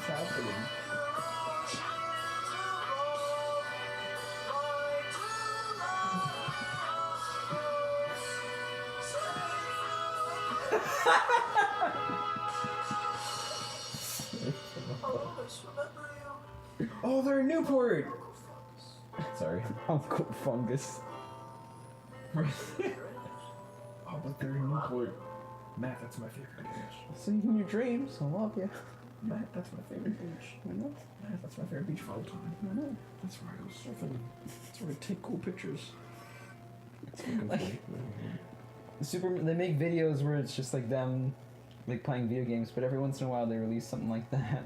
is happening? Oh, they're in Newport! Sorry. Uncle Fungus. Oh, but they're in Newport. Matt, that's my favorite beach. See you in your dreams. I love you. Matt, that's my favorite beach. I know. Matt, that's my favorite beach of all time. I know. That's where I go surfing. That's where I take cool pictures. It's fucking funny. They make videos where it's just like them, like playing video games, but every once in a while they release something like that.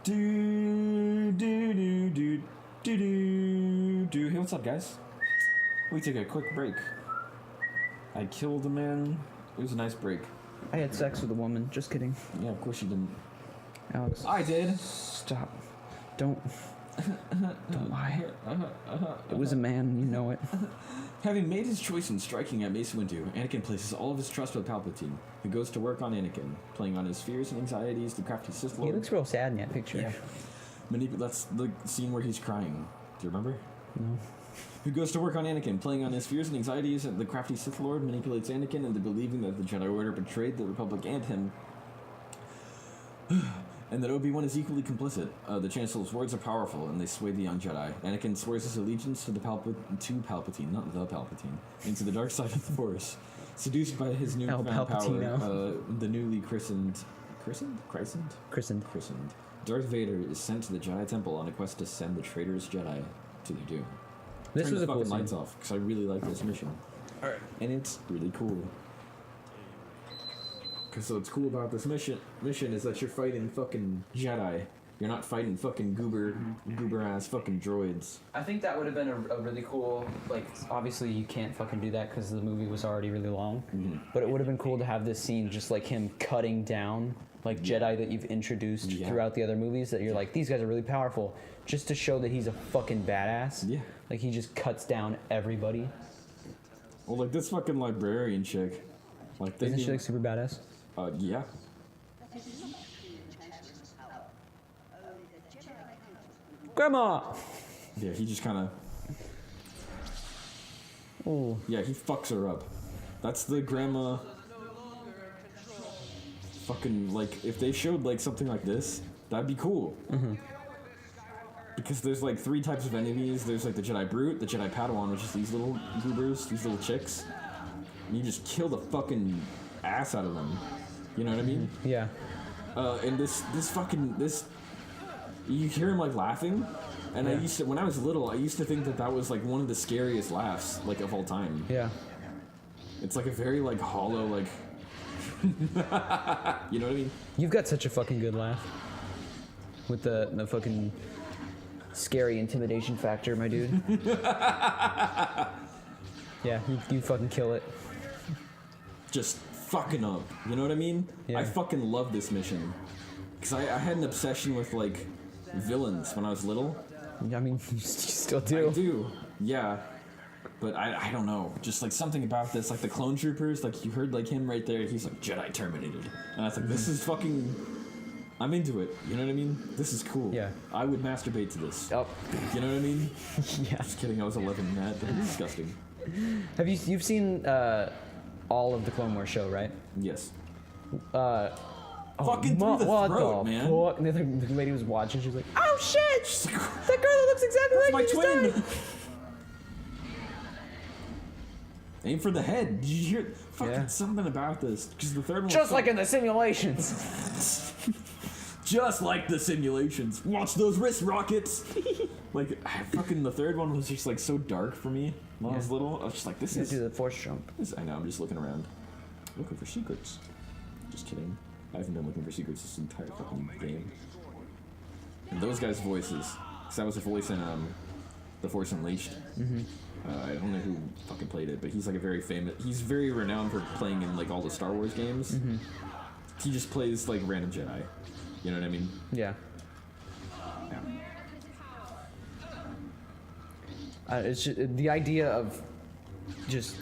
Do do do do do do do. Hey, what's up, guys? We took a quick break. I killed a man. It was a nice break. I had sex with a woman. Just kidding. Yeah, of course you didn't. Alex. I did. Stop. Don't lie. It was a man, you know it. Having made his choice in striking at Mace Windu, Anakin places all of his trust with Palpatine, who goes to work on Anakin, playing on his fears and anxieties, the crafty Sith Lord. He looks real sad in that picture. Yeah. That's the scene where he's crying. Do you remember? No. Who goes to work on Anakin, playing on his fears and anxieties, and the crafty Sith Lord manipulates Anakin into believing that the Jedi Order betrayed the Republic and him, and that Obi-Wan is equally complicit. The Chancellor's words are powerful, and they sway the young Jedi. Anakin swears his allegiance to Palpatine, not the Palpatine, into the dark side of the Force. Seduced by his newfound power, the newly christened. Darth Vader is sent to the Jedi Temple on a quest to send the traitorous Jedi to their doom. This was a cool fucking lights off because I really like this mission. Alright. And it's really cool. Because what's cool about this mission is that you're fighting fucking Jedi. You're not fighting fucking goober ass fucking droids. I think that would have been a really cool, like, obviously you can't fucking do that because the movie was already really long. Mm-hmm. But it would have been cool to have this scene just like him cutting down like Jedi that you've introduced throughout the other movies that you're like, these guys are really powerful, just to show that he's a fucking badass. Yeah. Like he just cuts down everybody. Well, like this fucking librarian chick. Like, isn't she like super badass? Yeah. Grandma! Yeah, he just kind of... Oh. Yeah, he fucks her up. That's the grandma... Fucking, like, if they showed, like, something like this, that'd be cool. Mm-hmm. Because there's, like, 3 types of enemies. There's, like, the Jedi Brute, the Jedi Padawan, which is these little goobers, these little chicks. And you just kill the fucking ass out of them. You know what I mean? Yeah. And this, you hear him, like, laughing. And Yeah. when I was little, I used to think that was, like, one of the scariest laughs, like, of all time. Yeah. It's, like, a very, like, hollow, like... You know what I mean? You've got such a fucking good laugh. With the fucking scary intimidation factor, my dude. Yeah, you fucking kill it. Just fucking up. You know what I mean? Yeah. I fucking love this mission. Because I had an obsession with, like, villains when I was little. I mean, you still do. I do, yeah. But I don't know. Just, like, something about this. Like, the clone troopers, like, you heard, like, him right there. He's like, Jedi terminated. And I was like, this is fucking... I'm into it. You know what I mean? This is cool. Yeah. I would masturbate to this. Oh. You know what I mean? Yeah. Just kidding. I was 11, Matt. That's disgusting. Have you've seen all of the Clone Wars show, right? Yes. Fucking through the throat, man. Fuck? And the lady was watching. She was like, "Oh shit! That girl that looks exactly like my you just twin." died." Aim for the head. Did you hear Yeah. something about this? Because the third one. Just like in the simulations. Just like the simulations. Watch those wrist rockets. Like, fucking the third one was just like so dark for me when I was little. I was just like, this You is. do the force jump. I know. I'm just looking around, looking for secrets. Just kidding. I haven't been looking for secrets this entire fucking game. And those guys' voices, because that was a voice in The Force Unleashed. Mm-hmm. I don't know who fucking played it, but he's like a very famous. He's very renowned for playing in like all the Star Wars games. Mm-hmm. He just plays like random Jedi. You know what I mean? Yeah. Yeah. It's just, the idea of just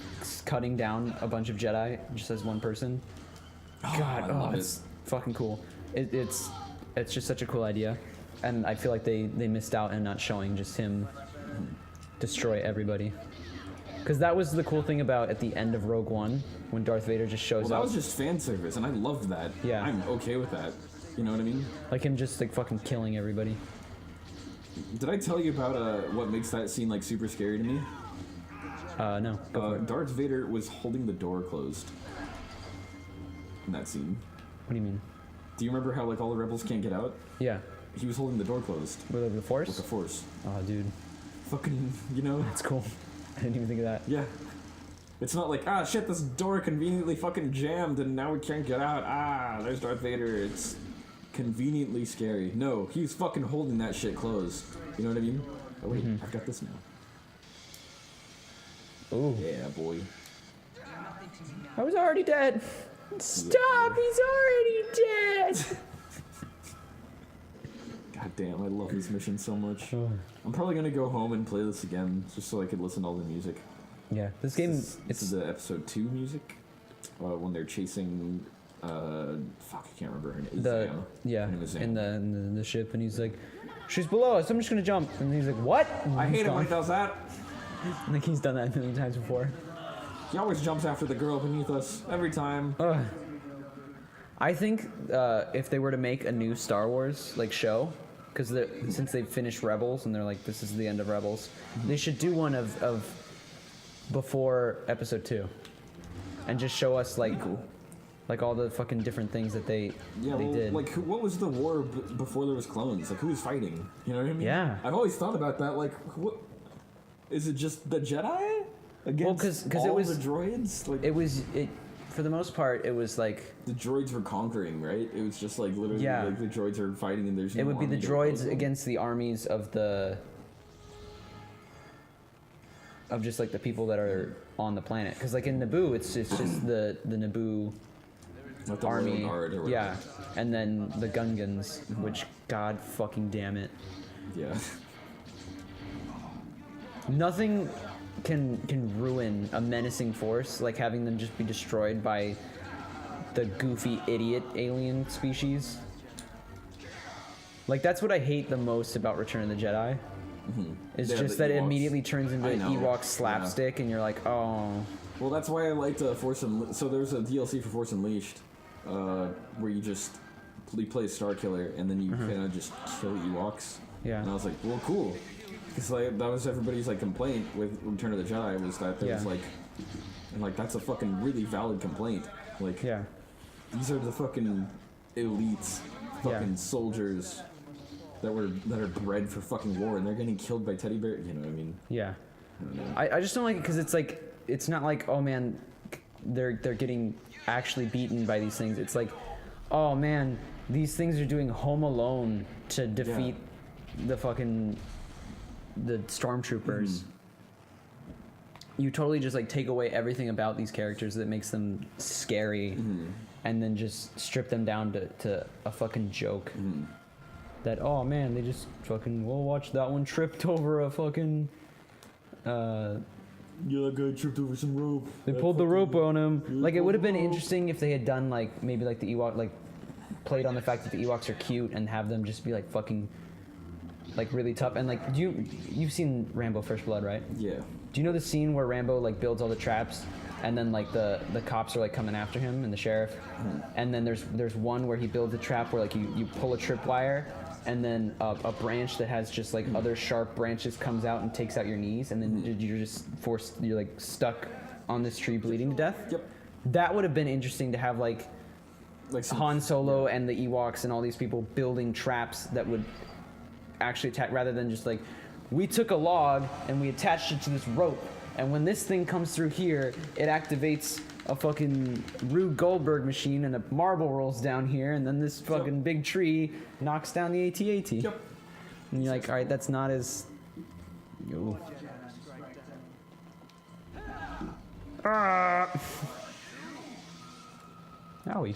cutting down a bunch of Jedi just as one person. Oh, God, I love it's fucking cool. It's it's just such a cool idea, and I feel like they missed out in not showing just him destroy everybody. Because that was the cool thing about at the end of Rogue One, when Darth Vader just shows Well, that up. was just fan service, and I loved that. Yeah. I'm okay with that. You know what I mean? Like him just like fucking killing everybody. Did I tell you about what makes that scene like super scary to me? No. Go for it. Darth Vader was holding the door closed in that scene. What do you mean? Do you remember how like all the rebels can't get out? Yeah. He was holding the door closed With the Force? with the Force. Oh, dude. Fucking, you know? That's cool. I didn't even think of that. Yeah. It's not like, ah, shit, this door conveniently fucking jammed and now we can't get out. Ah, there's Darth Vader. It's conveniently scary. No, he's fucking holding that shit closed. You know what I mean? Oh, wait, I've got this now. Ooh. Yeah, boy. I was already dead. Stop! He's already dead! God damn, I love this mission so much. Oh. I'm probably gonna go home and play this again just so I could listen to all the music. Yeah, this game, This is the episode 2 music. When they're chasing, fuck, I can't remember her name. Zam. yeah, Her name is Zam. in the ship, and he's like, she's below us, I'm just gonna jump. And he's like, what? And I he's hate it when he gone. does that. Like he's done that a million times before. He always jumps after the girl beneath us, every time. Ugh. I think if they were to make a new Star Wars like show, because since they've finished Rebels and they're like, this is the end of Rebels, they should do one of before Episode 2, and just show us like Cool. like all the fucking different things that they did. like, what was the war before there was clones? Like, who was fighting? You know what I mean? Yeah. I've always thought about that. Like, what? Is it just the Jedi against 'cause it all was- the droids? Like, it for the most part, it was like the droids were conquering, right? It was just like literally Yeah. like the droids are fighting and there's no it would be the army to oppose droids them. against the armies of just like the people that are on the planet. Because like in Naboo, it's just the Naboo Like the army, Royal Guard or whatever. yeah, and then the Gungans, which god fucking damn it, Yeah. nothing can ruin a menacing force like having them just be destroyed by the goofy idiot alien species. Like that's what I hate the most about Return of the Jedi. It's Yeah, just the that it Ewoks. immediately turns into I know, Ewok slapstick, and you're like, oh, Well, that's why I liked Force so there's a DLC for Force Unleashed, where you play Star Killer and then you kind of just kill Ewoks. Yeah. And I was like, well, cool, because like that was everybody's like complaint with Return of the Jedi was that there was Yeah. like, and like that's a fucking really valid complaint. Like, yeah, these are the fucking elites, fucking soldiers that are bred for fucking war, and they're getting killed by teddy bear. You know what I mean? yeah. I don't know. I just don't like it because it's like it's not like, oh man, they're getting actually beaten by these things. It's like, oh man, these things are doing Home Alone to defeat the stormtroopers. You totally just like take away everything about these characters that makes them scary, and then just strip them down to a fucking joke. That, oh man, they just fucking, we'll watch that one tripped over a fucking Yeah, that guy tripped over some rope. they That pulled the fucking- rope on him. They Like it pulled would have the been rope. interesting if they had done like maybe like the Ewok, like played on the fact that the Ewoks are cute and have them just be like fucking like really tough. And like you've seen Rambo First Blood, right? Yeah. Do you know the scene where Rambo like builds all the traps and then like the cops are like coming after him and the sheriff, and then there's one where he builds a trap where like you pull a tripwire and then a branch that has just like other sharp branches comes out and takes out your knees, and then you're just you're like stuck on this tree bleeding to death. Yep. That would have been interesting to have like Some, Han Solo and the Ewoks and all these people building traps that would actually attack, rather than just like, we took a log and we attached it to this rope, and when this thing comes through here, it activates a fucking Rube Goldberg machine and a marble rolls down here, and then this fucking big tree knocks down the AT-AT. Yep. And you're like, all right, that's not as... Yo. Owie.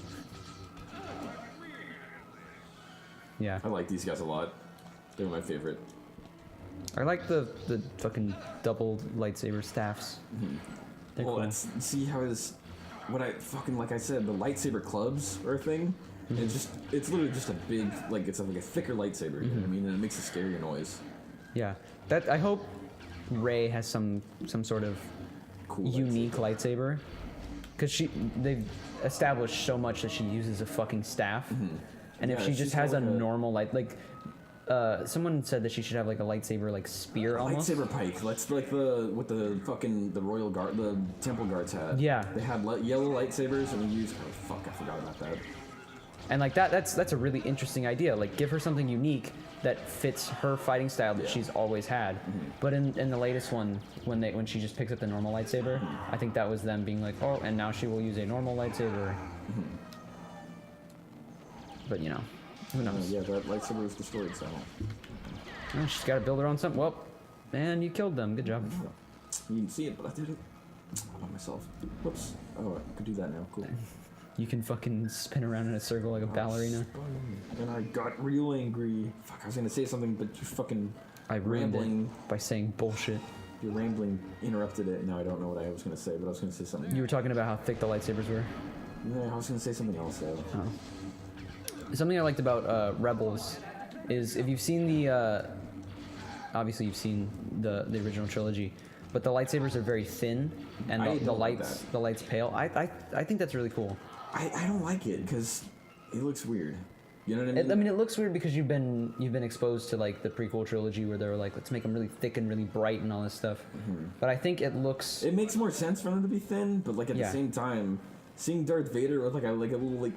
Yeah. I like these guys a lot. They're my favorite. I like the fucking double lightsaber staffs. They're Well, cool. let's see how his... What I fucking... Like I said, the lightsaber clubs are a thing. And it's literally just a big, like, it's like a thicker lightsaber, you know what I mean? And it makes a scarier noise. Yeah. I hope Rey has some sort of Cool unique lightsaber. Because they've established so much that she uses a fucking staff. And if Yeah, she she's just got has a like a- normal someone said that she should have like a lightsaber like spear almost. Lightsaber pike. That's like what the royal guard, the temple guards had. Yeah. They had yellow lightsabers, and they used. Oh fuck! I forgot about that. And like that's a really interesting idea. Like give her something unique that fits her fighting style that she's always had. But in the latest one, when she just picks up the normal lightsaber, I think that was them being like, oh, and now she will use a normal lightsaber. But you know, who knows? Yeah, that lightsaber was destroyed. So Oh, she's got to build her own something. Well, man, you killed them. Good job. you didn't see it, but I did it by myself. Whoops. Oh, I could do that now. Cool. You can fucking spin around in a circle like a ballerina. And I got real angry. Fuck, I was gonna say something, but you fucking I ruined rambling. it by saying bullshit. Your rambling interrupted it. Now I don't know what I was gonna say, but I was gonna say something. You were talking about how thick the lightsabers were. No, I was gonna say something else though. Oh. Something I liked about Rebels is if you've seen the obviously you've seen the original trilogy, but the lightsabers are very thin and the lights pale. I think that's really cool. I don't like it because it looks weird. You know what I mean? I mean, it looks weird because you've been exposed to like the prequel trilogy where they were like, let's make them really thick and really bright and all this stuff. But I think it looks. It makes more sense for them to be thin, but like at Yeah. the same time, seeing Darth Vader with like a little like.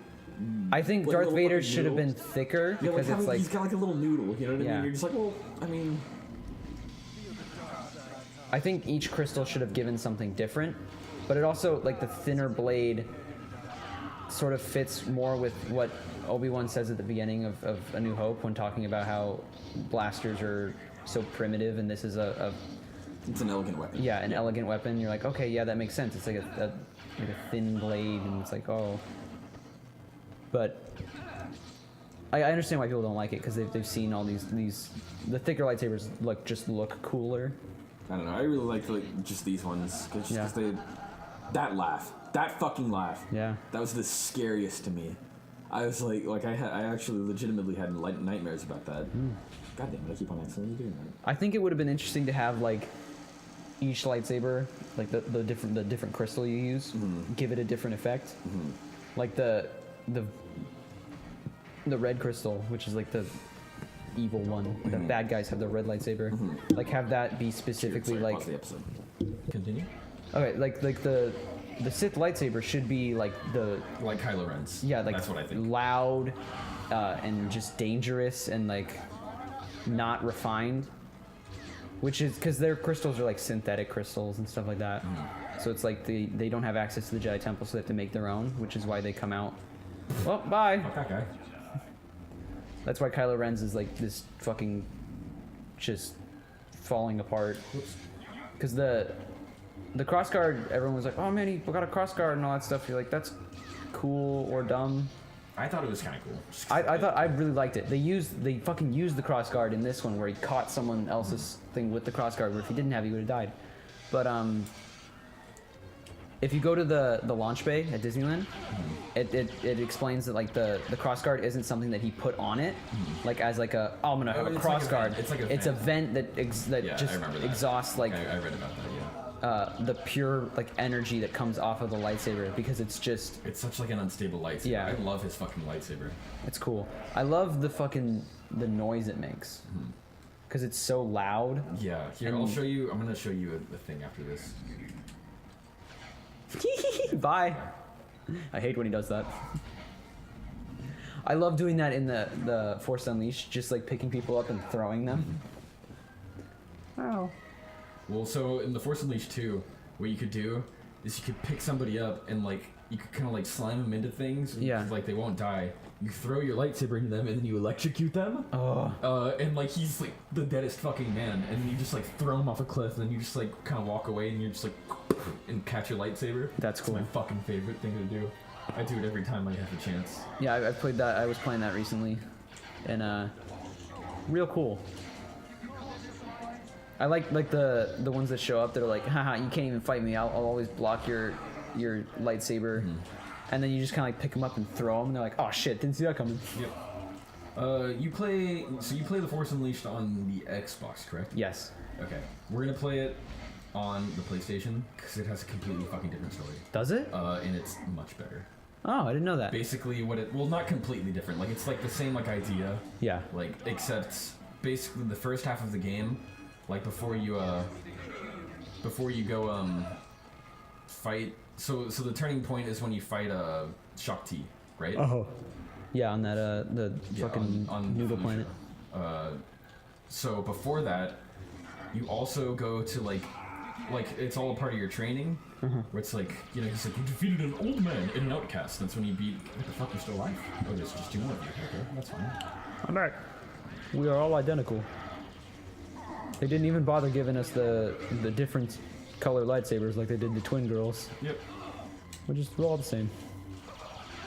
I think like a Darth little Vader fucking should have noodle. been thicker Yeah, because it's like he's got like a little noodle. You know what I Yeah. mean? You're just like, well, I mean. I think each crystal should have given something different, but it also like the thinner blade sort of fits more with what Obi-Wan says at the beginning of A New Hope when talking about how blasters are so primitive and this is It's an elegant weapon. an elegant weapon. You're like, okay, yeah, that makes sense. It's like a thin blade and it's like, oh. But I understand why people don't like it because they've seen all these the thicker lightsabers look cooler. I don't know. I really like just these ones because Yeah. that fucking laugh. Yeah. That was the scariest to me. I was like I actually legitimately had nightmares about that. God damn it! I keep on accidentally doing that. I think it would have been interesting to have like each lightsaber, like the different crystal you use, give it a different effect. Like the red crystal, which is like the evil one. The bad guys have the red lightsaber. Like have that be specifically Sorry, like pause the episode. Continue. okay, like the Sith lightsaber should be like Like Kylo Ren's. yeah, like That's what I think. loud and just dangerous and like not refined. Which is because their crystals are like synthetic crystals and stuff like that. So it's like they don't have access to the Jedi Temple, so they have to make their own, which is why they come out. Well, bye. Fuck that guy. That's why Kylo Ren's is like this fucking just falling apart. Because the crossguard, everyone was like, oh man, he got a crossguard and all that stuff. You're like, that's cool or dumb. I thought it was kind of cool. I thought I really liked it. They fucking used the crossguard in this one where he caught someone else's thing with the crossguard. Where if he didn't have, he would have died. But if you go to the launch bay at Disneyland, it explains that like the crossguard isn't something that he put on it, like as like a I'm gonna have a it's like a crossguard. vent. It's like a it's a vent. vent that Yeah, just I remember that. exhausts like I read about that. Yeah. the pure like energy that comes off of the lightsaber because it's just It's such like an unstable lightsaber. Yeah. I love his fucking lightsaber. it's cool. I love the noise it makes because it's so loud. Yeah. Here, I'll show you. I'm gonna show you the thing after this. Bye. I hate when he does that. I love doing that in the Force Unleashed, just like picking people up and throwing them. Wow. Well, so in the Force Unleashed 2, what you could do is you could pick somebody up and like you could kind of like slime them into things. Yeah. Like they won't die. You throw your lightsaber into them and then you electrocute them. Oh. And like he's like the deadest fucking man, and you just like throw him off a cliff, and then you just like kind of walk away, and you're just like and catch your lightsaber. That's cool. It's my fucking favorite thing to do. I do it every time I have a chance. Yeah, I've played that. I was playing that recently, and real cool. I like the ones that show up that are like, haha, you can't even fight me. I'll always block your lightsaber. and then you just kind of like pick them up and throw them, and they're like, oh shit, didn't see that coming. Yep. You play The Force Unleashed on the Xbox, correct? Yes. Okay. We're gonna play it on the PlayStation because it has a completely fucking different story. Does it? And it's much better. Oh, I didn't know that. Basically, not completely different. Like it's like the same like idea. Yeah. Like except basically the first half of the game, like before you go fight. So the turning point is when you fight Shakti, right? Oh. Yeah, on that the Yeah, fucking on noodle Felicia. planet. So before that, you also go to like it's all a part of your training. Where it's like, you know, he's like, you defeated an old man in an outcast. That's when you beat. What the fuck? You're still alive? Oh, there's just 2 more of you. Okay, that's fine. I'm back. We are all identical. They didn't even bother giving us the different color lightsabers like they did the twin girls. Yep. We're all the same.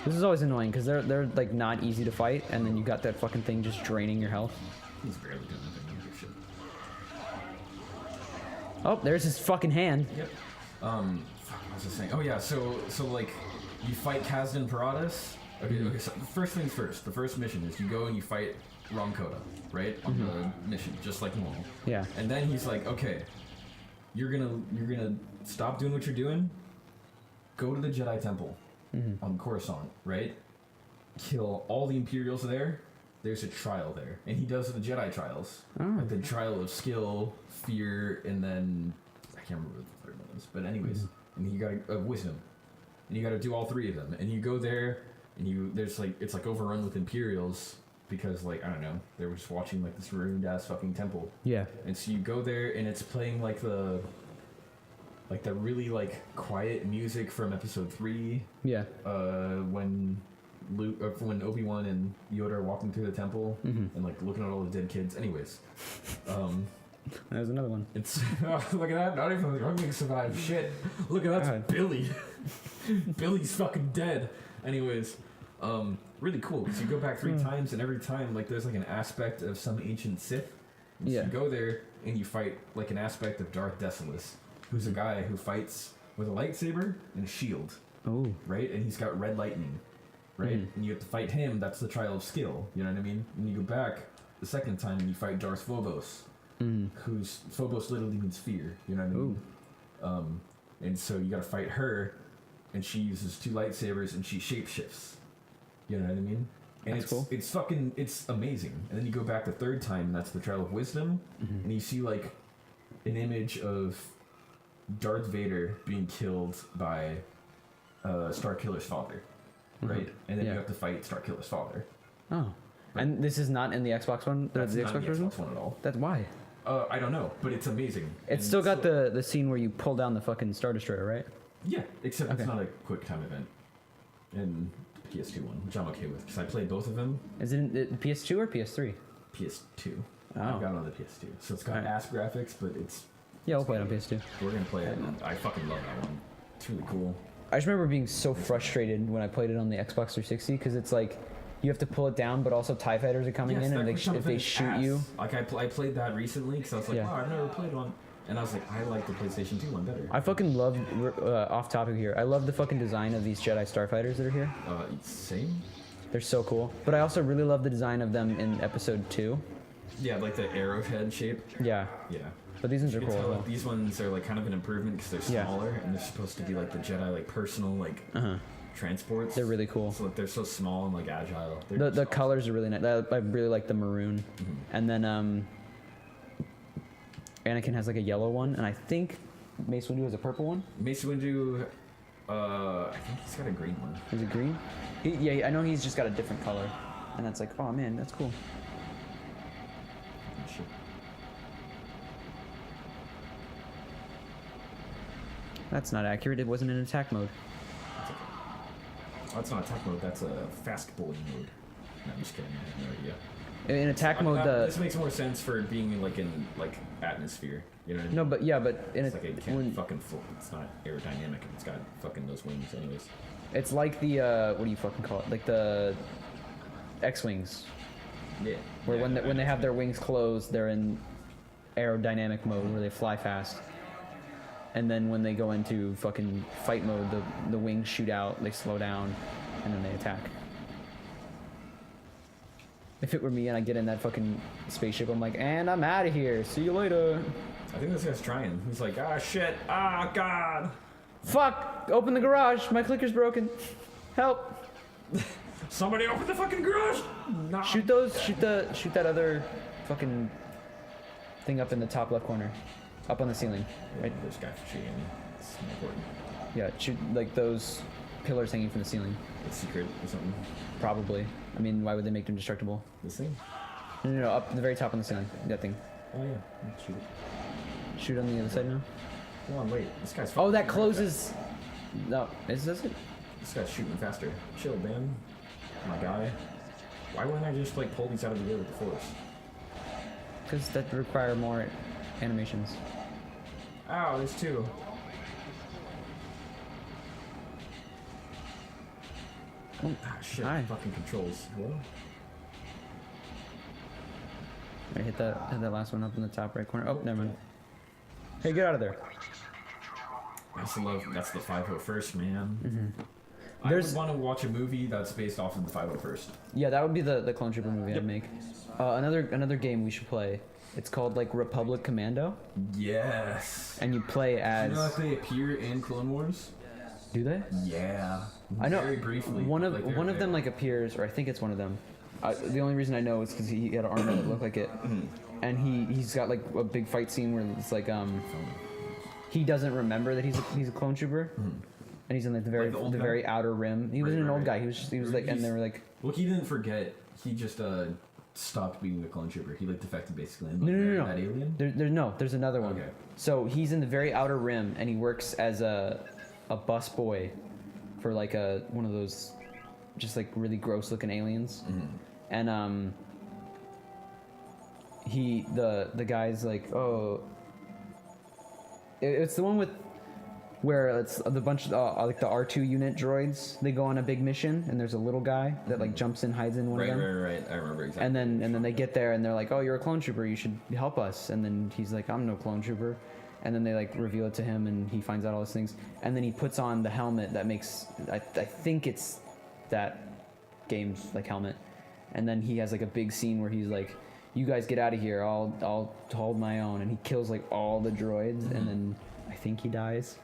This is always annoying because they're like not easy to fight, and then you got that fucking thing just draining your health. He's barely doing anything. Shit. Oh, there's his fucking hand. Yep. Fuck, what was I saying? Oh yeah, so like, you fight Kazdan Paradas. Okay, so first things first. The first mission is you go and you fight Ron Koda, right? On the mission, just like normal. Yeah. And then he's like, okay, you're gonna stop doing what you're doing. Go to the Jedi Temple on Coruscant, right? Kill all the Imperials there. There's a trial there, and he does the Jedi trials, like the trial of skill, fear, and then I can't remember what the third one is. But anyways, and you got wisdom, and you got to do all 3 of them. And you go there, and it's like overrun with Imperials because like I don't know, they were just watching like this ruined ass fucking temple. Yeah. And so you go there, and it's playing like the really like quiet music from Episode 3. Yeah. When Obi-Wan and Yoda are walking through the temple and like looking at all the dead kids. Anyways, There's another one. it's look at that. Not even the Younglings survived. Shit. Look at that's God. Billy. Billy's fucking dead. Anyways, really cool because you go back 3 times and every time like there's like an aspect of some ancient Sith. And so you go there and you fight like an aspect of Darth Desolus, who's a guy who fights with a lightsaber and a shield. Oh. Right, and he's got red lightning. Right? And you have to fight him, that's the trial of skill, you know what I mean? And you go back the second time and you fight Darth Phobos, who's, Phobos literally means fear, you know what I mean? And so you gotta fight her, and she uses 2 lightsabers and she shapeshifts, you know what I mean? And That's cool. It's amazing. And then you go back the third time, and that's the trial of wisdom, and you see like an image of Darth Vader being killed by Starkiller's father. Right, and then you have to fight Starkiller's father. Oh, and this is not in the Xbox one. That's the not Xbox the version. Xbox one at all. That's why. I don't know, but it's amazing. It's still got the scene where you pull down the fucking Star Destroyer, right? Yeah, except it's not a quick time event in the PS2 one, which I'm okay with because I played both of them. Is it in the PS2 or PS3? PS2. Oh. I've got it on the PS2, so it's got ass graphics, but it's. Yeah, we'll play it on PS2. We're gonna play it. And I fucking love that one. It's really cool. I just remember being so frustrated when I played it on the Xbox 360 because it's like you have to pull it down, but also TIE fighters are coming in, and if they shoot you. Like I played that recently because I was like, Yeah. wow, I've never played one, and I was like, I like the PlayStation 2 one better. I fucking love, off topic here, I love the fucking design of these Jedi starfighters that are here. Same. They're so cool. But I also really love the design of them in Episode 2. Yeah, like the arrowhead shape. Yeah. Yeah. But these ones are You cool. can as tell, well. like, these ones are like kind of an improvement because they're Yeah. smaller and they're supposed to be like the Jedi like personal like transports. They're really cool. So like, they're so small and like agile. The colors are really nice. I really like the maroon. And then Anakin has like a yellow one, and I think Mace Windu has a purple one. Mace Windu, I think he's got a green one. Is it green? Yeah, I know he's just got a different color, and that's like, oh man, that's cool. Oh, shit. That's not accurate. It wasn't in attack mode. That's okay. Oh, that's not attack mode. That's a fast bowling mode. No, I'm just kidding. I have no idea. In attack mode, this makes more sense for being in like atmosphere. You know what I mean? no, but yeah, but in It's like it can't fucking float. It's not aerodynamic if it's got fucking those wings, anyways. it's like the what do you fucking call it? Like the X-wings, Yeah. where when they have their wings closed, they're in aerodynamic mode where they fly fast. And then when they go into fucking fight mode, the wings shoot out, they slow down, and then they attack. If it were me and I get in that fucking spaceship, I'm like, and I'm out of here. See you later. I think this guy's trying. He's like, ah, shit. Ah, God. Fuck! Open the garage. My clicker's broken. Help! Somebody open the fucking garage! Nah. Shoot those. Shoot that other fucking thing up in the top left corner, up on the ceiling. Right. This guy shooting me. It's important. Yeah. Shoot like those pillars hanging from the ceiling. It's secret or something. Probably. I mean, why would they make them destructible? This thing? No, up the very top on the ceiling. That thing. Oh yeah. Shoot it. Shoot on the other side now. Hold on, wait. This guy's. Oh, that closes. No, is this it? This guy's shooting faster. Chill, man. My guy. Why wouldn't I just like pull these out of the air with the force? Because that require more animations. Ow, there's two. Ah, shit. Hi. Fucking controls. Hello? I hit that last one up in the top right corner. Oh, never mind. Hey, get out of there. I just love. That's the 501st, man. Mm-hmm. I would want to watch a movie that's based off of the 501st. Yeah, that would be the Clone Trooper movie I'd make. Another game we should play. It's called like Republic Commando. Yes. And you play as. You know that they appear in Clone Wars? Do they? Yeah. I know. Very briefly. One of them like appears, or I think it's one of them. The only reason I know is because he had an armor that looked like it, and he's got like a big fight scene where it's like he doesn't remember that he's a clone trooper, and he's in like the very outer rim. He wasn't an old guy. He was like, and they were like. Well, he didn't forget. He just stopped being the clone trooper. He like defected basically. And, No. That alien. There's another one. Okay. So he's in the very outer rim, and he works as a bus boy for like one of those just like really gross looking aliens. And the guy's like, oh, it's the one with where it's the bunch of like the R2 unit droids. They go on a big mission, and there's a little guy that like jumps in, hides in one of them. Right. I remember exactly. And then they get there, and they're like, oh, you're a clone trooper. You should help us. And then he's like, I'm no clone trooper. And then they like reveal it to him, and he finds out all those things. And then he puts on the helmet that makes I think it's that game's like helmet. And then he has like a big scene where he's like, you guys get out of here, I'll hold my own. And he kills like all the droids, and then I think he dies.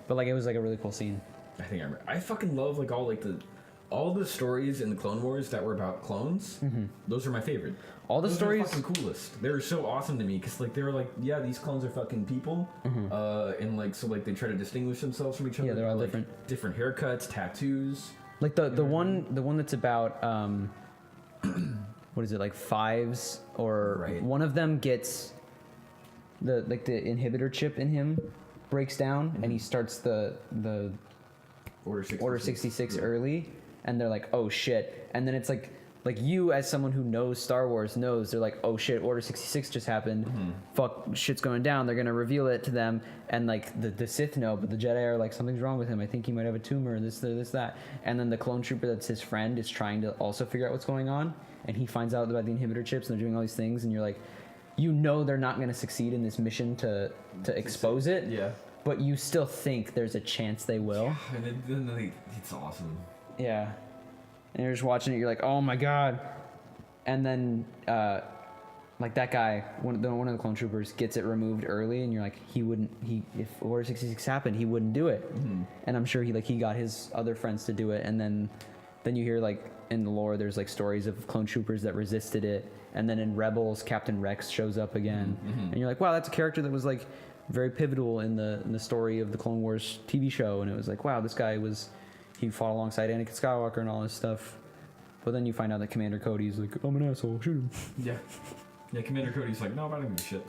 But like it was like a really cool scene. I think I remember. I fucking love like all the stories in the Clone Wars that were about clones. Those are my favorite. All the Those stories are the fucking coolest. They were so awesome to me because like they were like, yeah, these clones are fucking people, and like so like they try to distinguish themselves from each other. Yeah, they're all like, different haircuts, tattoos. Like the one that's about what is it, like fives, or Right. one of them gets the inhibitor chip in him breaks down, and he starts the Order 66 early, and they're like, oh shit. And then it's like you as someone who knows Star Wars knows, they're like, oh shit, Order 66 just happened. Fuck, shit's going down. They're gonna reveal it to them, and like the Sith know, but the Jedi are like, something's wrong with him. I think he might have a tumor, this, that. And then the clone trooper that's his friend is trying to also figure out what's going on, and he finds out about the inhibitor chips, and they're doing all these things, and you're like, you know they're not gonna succeed in this mission to expose it. Yeah. But you still think there's a chance they will. And it's awesome. Yeah. And you're just watching it, you're like, oh my god. And then, like that guy, one of the clone troopers gets it removed early, and you're like, if Order 66 happened, he wouldn't do it. And I'm sure he got his other friends to do it, and then you hear like in the lore, there's like stories of clone troopers that resisted it, and then in Rebels, Captain Rex shows up again, and you're like, wow, that's a character that was like very pivotal in the story of the Clone Wars TV show, and it was like, wow, this guy he fought alongside Anakin Skywalker and all this stuff. But then you find out that Commander Cody's like, I'm an asshole, shoot him. Yeah, Commander Cody's like, no, I don't give a shit.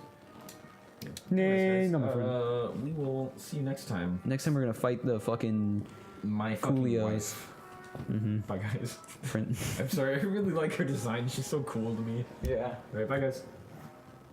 Nah, Anyways, no, my friend. we will see you next time. Next time we're gonna fight the fucking My fucking Coolios. wife. Bye, guys. Print. I'm sorry, I really like her design. She's so cool to me. Yeah. Alright, bye, guys.